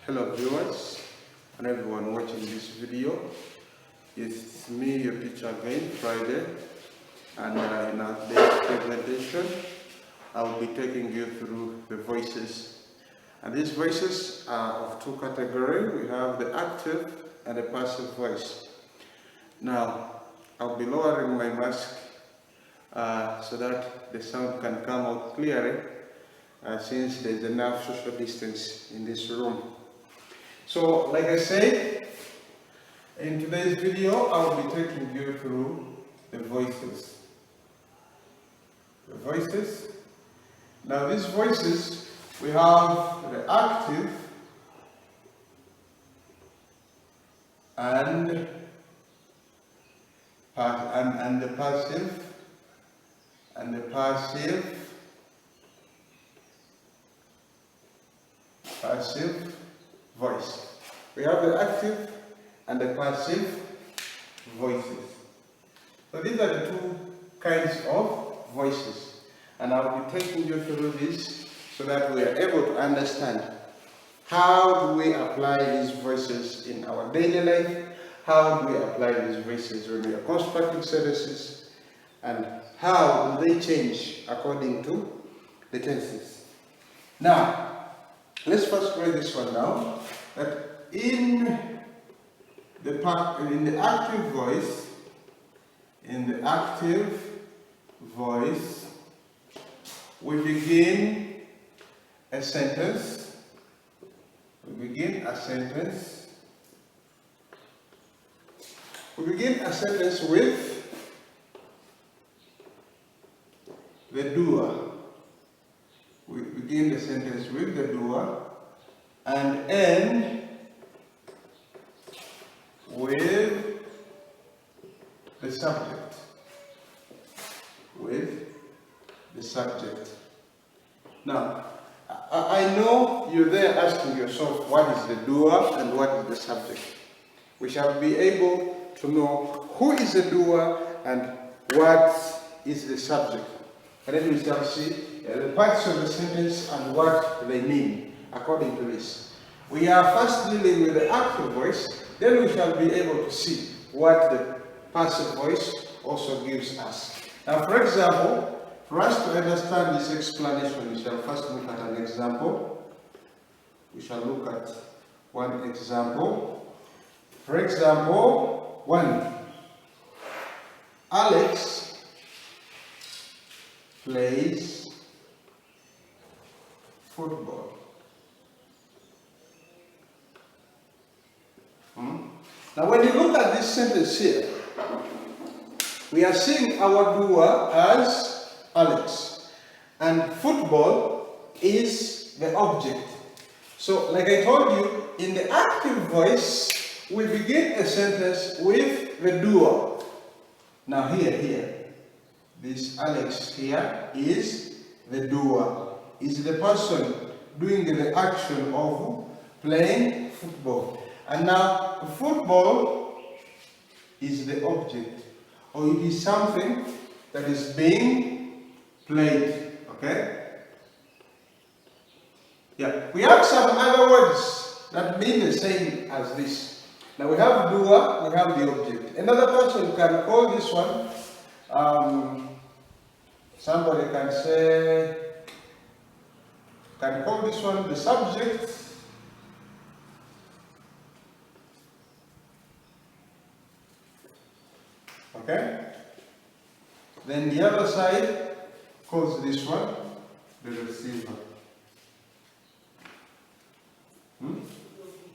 Hello viewers and everyone watching this video. It's me, your teacher again, Friday, and in our today's presentation I will be taking you through the voices, and these voices are of two categories. We have the active and the passive voice. Now I'll be lowering my mask so that the sound can come out clearly, since there's enough social distance in this room. So, like I said, in today's video, I will be taking you through the voices. The voices. Now, these voices, we have the active and the passive, and the passive voice. We have the active and the passive voices. So these are the two kinds of voices, and I'll be taking you through this so that we are able to understand how do we apply these voices in our daily life, how do we apply these voices when we are constructing sentences, and how do they change according to the tenses. Now, let's first write this one down, that in the active voice, we begin a sentence. We begin a sentence with the doer. We begin the sentence with the doer and end with the subject. Now, I know you're there asking yourself, what is the doer and what is the subject? We shall be able to know who is the doer and what is the subject. And then we shall see the parts of the sentence and what they mean according to this. We are first dealing with the active voice, then we shall be able to see what the passive voice also gives us. Now, for example, for us to understand this explanation, we shall first look at an example. We shall look at one example. For example, 1. Alex plays football. Now, when you look at this sentence here, we are seeing our doer as Alex, and football is the object. So, like I told you, in the active voice, we begin a sentence with the doer. Now, here, this Alex here is the doer, is the person doing the action of playing football. And now, football is the object, or it is something that is being played, okay? Yeah, we have some other words that mean the same as this. Now we have doer, we have the object. Another person can call this one, somebody can call this one the subject. Okay? Then the other side calls this one the receiver.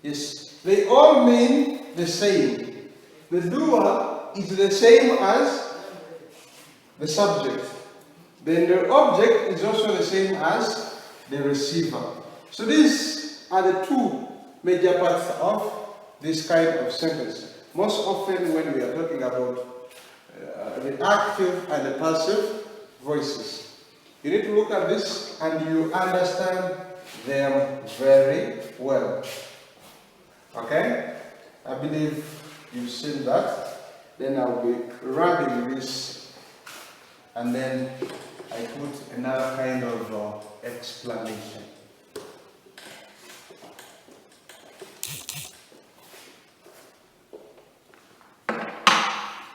Yes, they all mean the same. The doer is the same as the subject. Then the object is also the same as the receiver. So these are the two major parts of this kind of sentence. Most often when we are talking about the active and the passive voices, you need to look at this and you understand them very well. Okay? I believe you've seen that. Then I'll be rubbing this, and then I put another kind of explanation.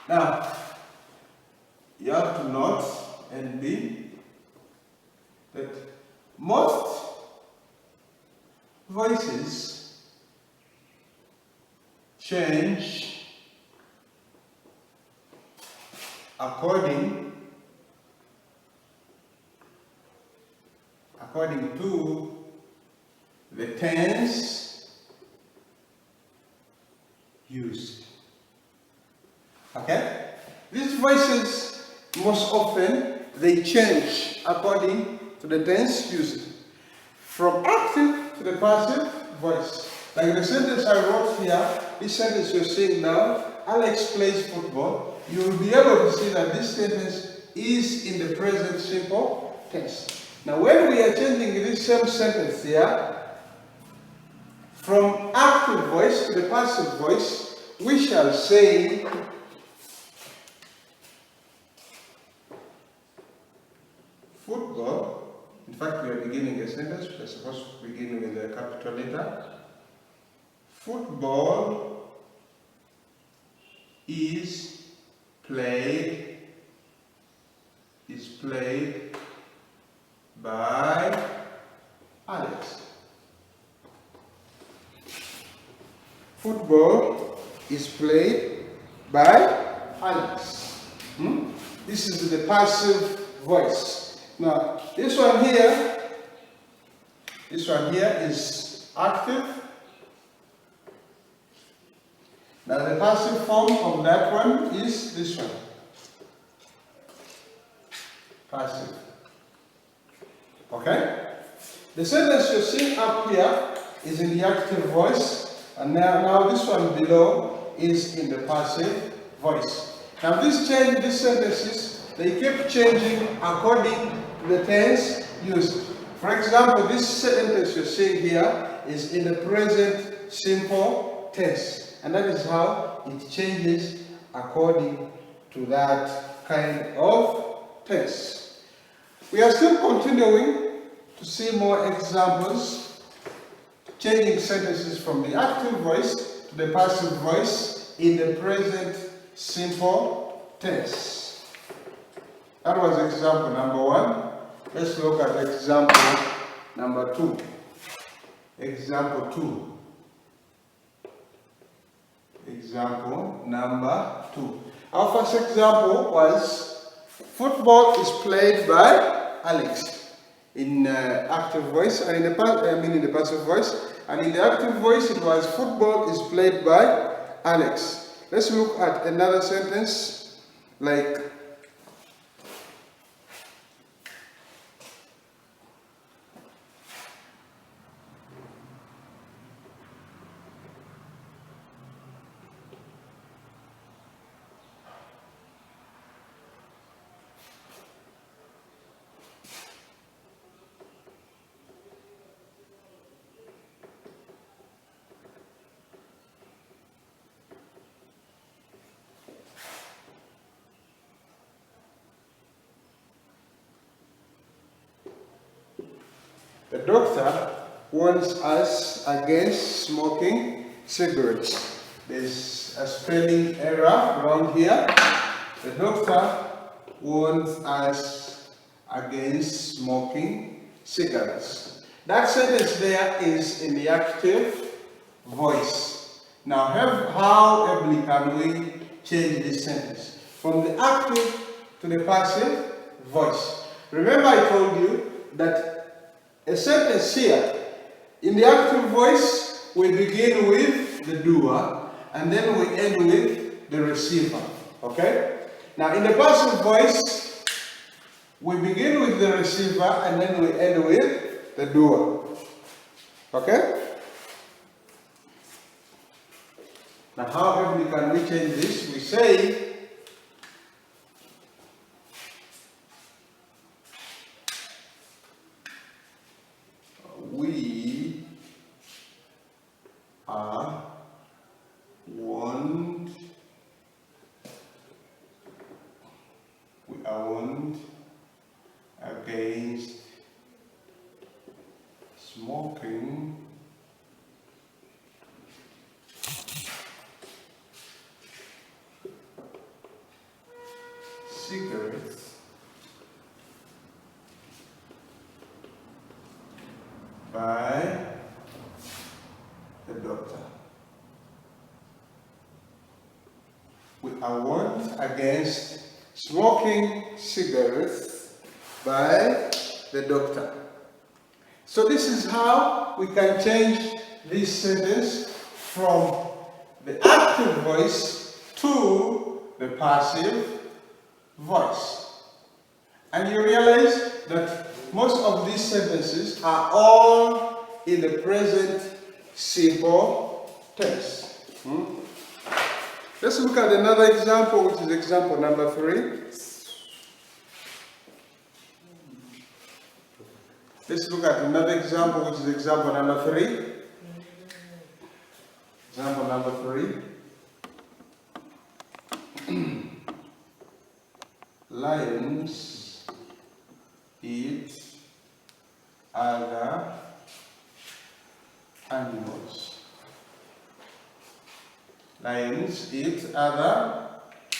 Now, you have to note and be that most voices change according to the tense used. Okay? These voices, most often, they change according to the tense used. From active to the passive voice. Like the sentence I wrote here, this sentence you're seeing now, Alex plays football. You will be able to see that this sentence is in the present simple tense. Now when we are changing this same sentence here, from active voice to the passive voice, we shall say football. In fact, we are beginning a sentence. We are supposed to begin with a capital letter. Football is played by Alex. Football is played by Alex. This is the passive voice. Now, this one here is active. Now, the passive form of that one is this one. Passive. Okay? The sentence you're seeing up here is in the active voice, and now this one below is in the passive voice. Now, these sentences, they keep changing according to the tense used. For example, this sentence you're seeing here is in the present simple tense, and that is how it changes according to that kind of tense. We are still continuing to see more examples, changing sentences from the active voice to the passive voice in the present simple tense. That was example number 1. Let's look at example number 2. Example 2. Example number 2. Our first example was football is played by Alex in active voice, and in the passive voice, and in the active voice it was football is played by Alex. Let's look at another sentence like the doctor warns us against smoking cigarettes. There's a spelling error around here. The doctor warns us against smoking cigarettes. That sentence there is in the active voice. Now, how heavily can we change this sentence? From the active to the passive voice. Remember I told you that a sentence here, in the active voice, we begin with the doer, and then we end with the receiver. Okay? Now, in the passive voice, we begin with the receiver, and then we end with the doer. Okay? Now, how heavily can we change this? We say, we are warned against smoking doctor. I warned against smoking cigarettes by the doctor. So this is how we can change this sentence from the active voice to the passive voice. And you realize that most of these sentences are all in the present simple tense. Let's look at another example, which is example number 3. Let's look at another example, which is example number 3. Example number 3. Lions eat other animals. Lions eat other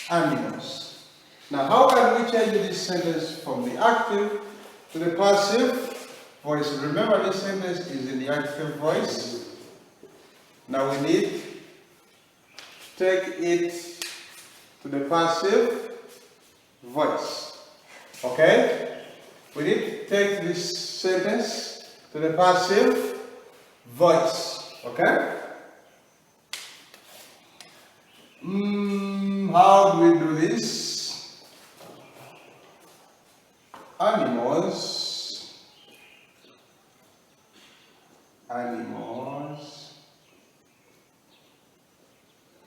animals. Now, how can we change this sentence from the active to the passive voice? Remember, this sentence is in the active voice. Now we need to take it to the passive voice. Okay? We need to take this sentence to the passive voice. Okay? How do we do this? Animals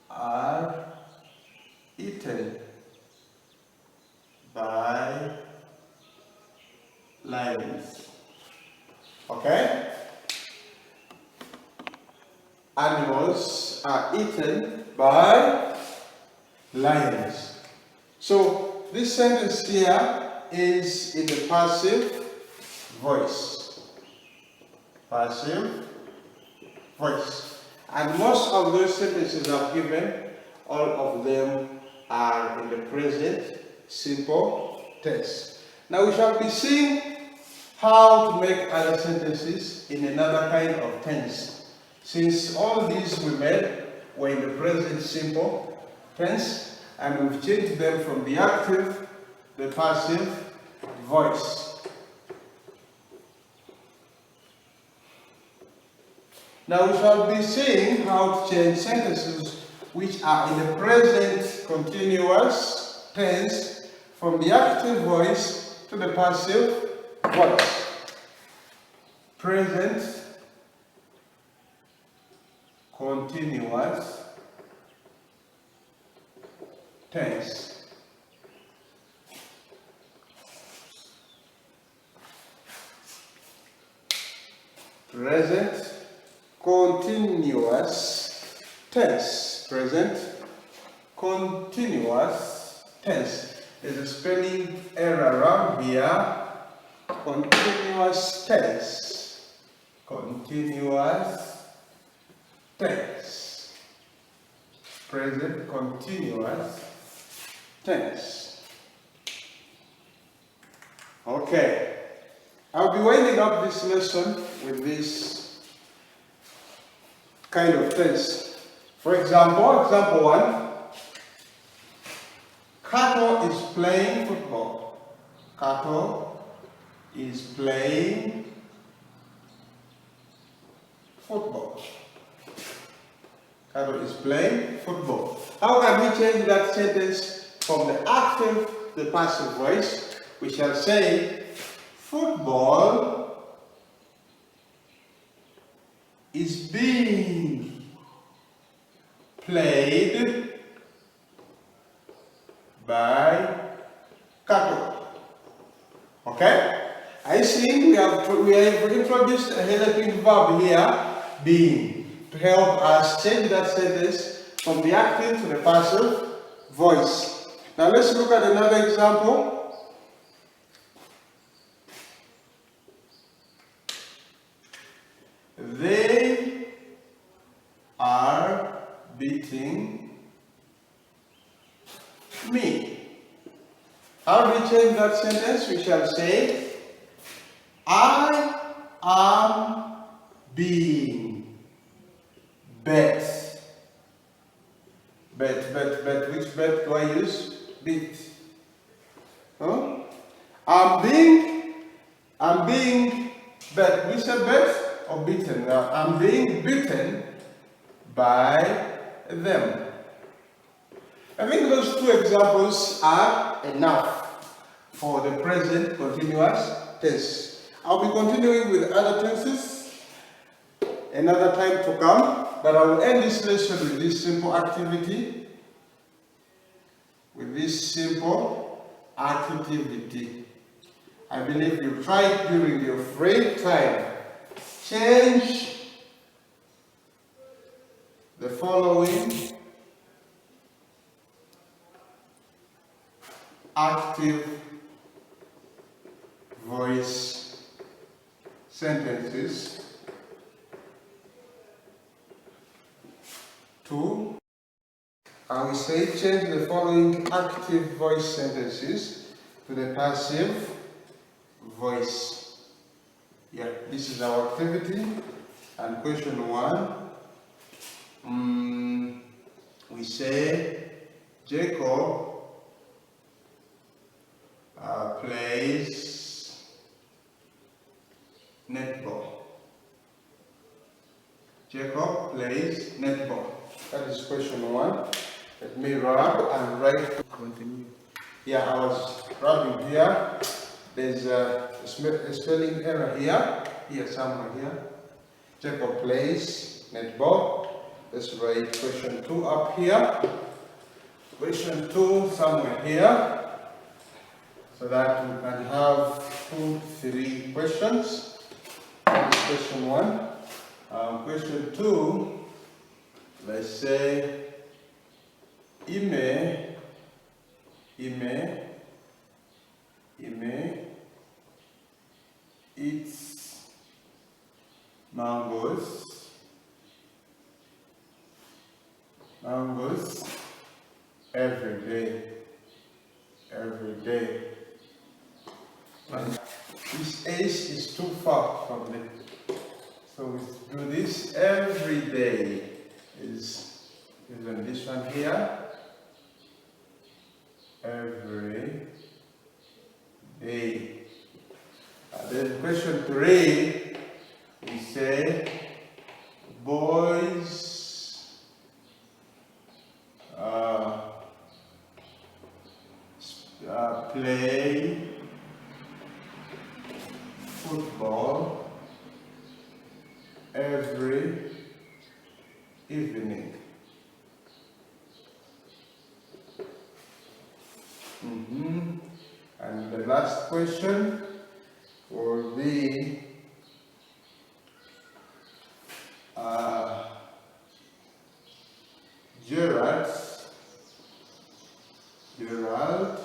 are eaten by lions. Okay? Animals are eaten by lions. So this sentence here is in the passive voice. Passive voice. And most of those sentences I've given, all of them are in the present simple tense. Now we shall be seeing how to make other sentences in another kind of tense. Since all these we made were in the present simple tense, and we've changed them from the active, the passive voice. Now we shall be seeing how to change sentences which are in the present continuous tense from the active voice to the passive voice. Present continuous tense. Present continuous tense. Present continuous tense. There's a spelling error around here. Continuous tense. Continuous tense. Present continuous tense. Okay. I'll be winding up this lesson with this kind of tense. For example, example 1. Cattle is playing football. Cattle is playing football. Cattle is playing football. How can we change that sentence from the active to the passive voice? We shall say, football is being played by cattle. Okay? I see we have introduced a helping verb here, being, to help us change that sentence from the active to the passive voice. Now let's look at another example. They are beating me. How do we change that sentence? We shall say, I am being Bet. Bet. Which bet do I use? Beat. Huh? I'm being bet. We say bet or beaten. Now, I'm being beaten by them. I think those two examples are enough for the present continuous tense. I'll be continuing with other tenses another time to come, but I will end this lesson with this simple activity. I believe you try it during your free time. Change the following active voice sentences to, I will say, change the following active voice sentences to the passive voice. Yeah, this is our activity. And question 1, we say Jacob plays netball. Jacob plays netball. That is question 1. Let me rub and write. Continue. Yeah, I was rubbing here. There's a spelling error here somewhere here. Jacob plays netball. Let's write question 2 up here. Question 2 somewhere here. So that we can have 2, 3 questions. That is question 1. Question 2, let's say Ime eats mangoes every day. And this ace is too far from me. So we do this every day. Is even this one here. Every day. And then question 3, we say boys play football every evening. And the last question will be Gerald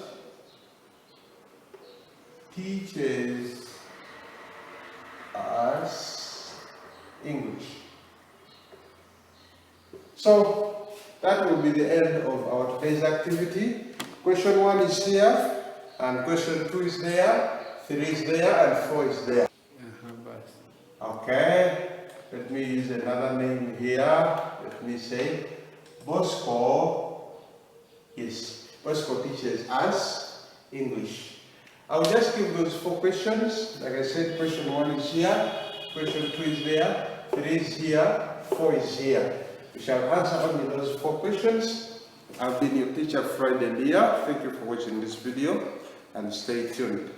teaches us English. So that will be the end of our today's activity. Question 1 is here, and question 2 is there, 3 is there, and 4 is there. Okay, let me use another name here. Let me say Bosco. Yes, Bosco teaches us English. I'll just give those 4 questions. Like I said, question 1 is here, question 2 is there, 3 is here, 4 is here. We shall answer only those 4 questions. I've been your teacher, Eliya. Thank you for watching this video and stay tuned.